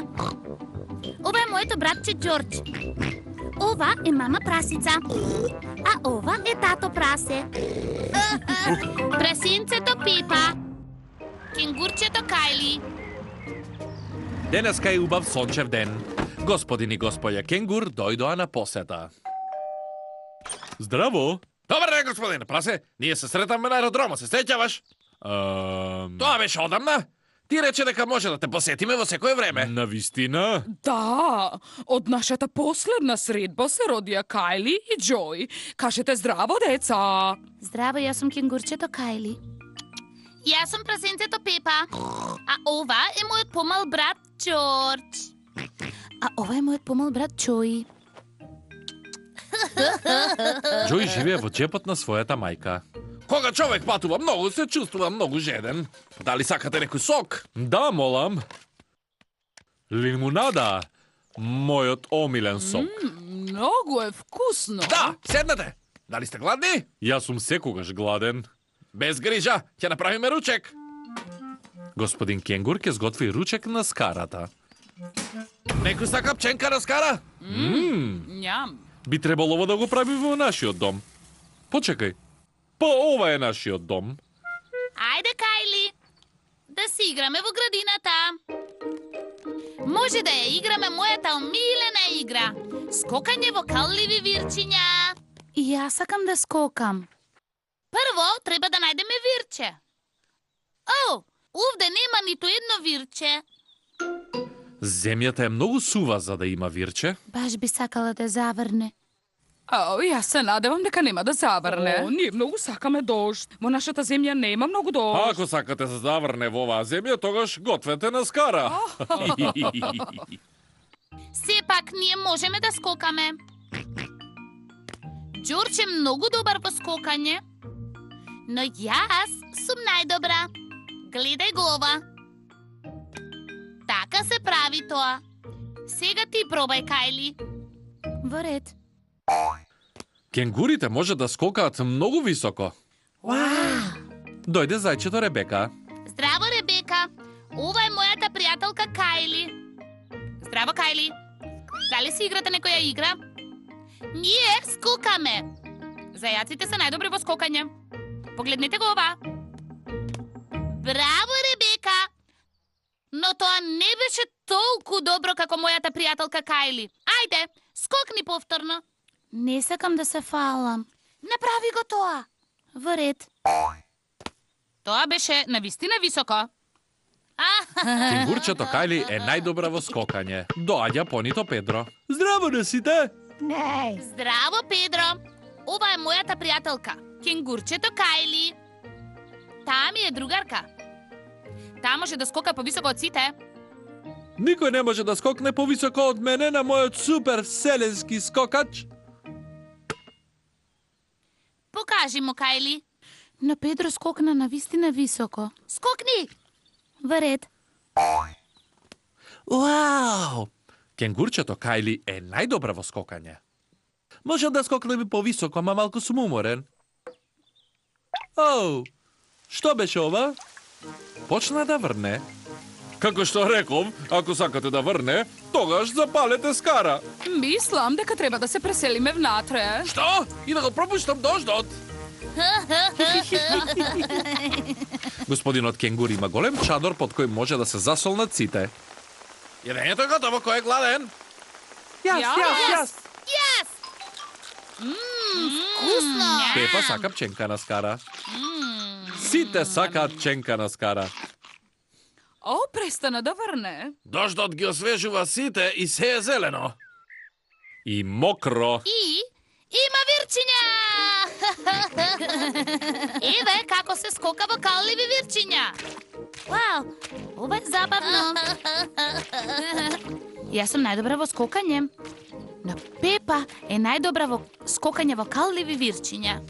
Пепа. Ова е моето братче Джордж. Ова е мама прасица. А ова е тато прасе. Прасинцето Пипа. Кенгурчето Кайли. Денеска е убав сончев ден. Господин и господја Кенгур дојдоа на посета. Здраво! Добар ден, господине прасе. Ние се сретаме на аеродрома, се сеќаваш? Тоа беше одамна. Ти рече дека може да те посетиме во секое време. Навистина? Да, од нашата последна средба се родија Кайли и Джој. Кажете здраво, деца! Здраво, јас сум кенгурчето Кайли. Јас сум прасинцето Пепа. А ова е мојот помал брат Джордж. А ова е мојот помал брат Джој. Джој живее во џепот на својата мајка. Кога човек патува многу, се чувствува многу жеден. Дали сакате некој сок? Да, молам. Лимунада, мојот омилен сок. Многу е вкусно. Да, седнете. Дали сте гладни? Јас сум секогаш гладен. Без грижа, ќе направиме ручек. Господин Кенгур ќе сготви ручек на скарата. Некој сака пченка на скара? Нјам. Би требало ова да го прави во нашиот дом. Почекај. Па ова е нашиот дом. Ајде, Кайли, да си играме во градината. Може да ја играме мојата омилена игра. Скокање во калливи вирчиња. И јас сакам да скокам. Прво, треба да најдеме вирче. О, овде нема ниту едно вирче. Земјата е многу сува за да има вирче. Баш би сакала да заврне. Јас се надевам дека нема да заврне. Ние многу сакаме дожд. Во нашата земја нема многу дожд. Ако сакате да заврне во оваа земја, тогаш гответе на скара. Сепак ние можеме да скокаме. Џордж е многу добар во скокање, но јас сум најдобра. Гледај го ова. Така се прави тоа. Сега ти пробај, Кайли. Во ред. Кенгурите може да скокаат многу високо. Дојде зајчето Ребека. Здраво, Ребека. Ова е мојата пријателка Кайли. Здраво, Кайли. Дали си играте некоја игра? Ние скокаме. Зајаците се најдобри во скокање. Погледнете го ова. Браво, Ребека. Но тоа не беше толку добро како мојата пријателка Кайли. Ајде, скокни повторно. Не сакам да се фалам. Направи го тоа. Во ред. Тоа беше навистина високо. Кенгурчето Кајли е најдобра во скокање. Доаѓа понито Педро. Здраво на сите! Здраво, Педро. Ова е мојата пријателка, кенгурчето Кајли. Таа ми е другарка. Таа може да скока повисоко од сите. Никој не може да скокне повисоко од мене на мојот супер вселенски скокач. Покажи му, Кајли. Но Педро скокна навистина високо. Скокни! Во ред. Уау! Кенгурчето Кајли е најдобра во скокање. Може да скокнеме повисоко, ама малку сум уморен. Оу! Што беше ова? Почна да врне. Како што реков, ако сакате да врне, тогаш запалете скара. Мислам дека треба да се преселиме внатре. Што? И да го пропуштам дождот? Господинот Кенгур има голем чадор под кој може да се засолнат сите. Јадењето е готово, кој е гладен? Јас. Вкусно! Пепа сака пченка на скара. Сите сакаат пченка на скара. О, престана да врне. Дождот ги освежува сите и се е зелено. И мокро. И има вирчиња! Еве како се скока во калливи вирчиња. Вау, ова е забавно. Јас сум најдобра во скокање. Но Пепа е најдобра во скокање во калливи вирчиња.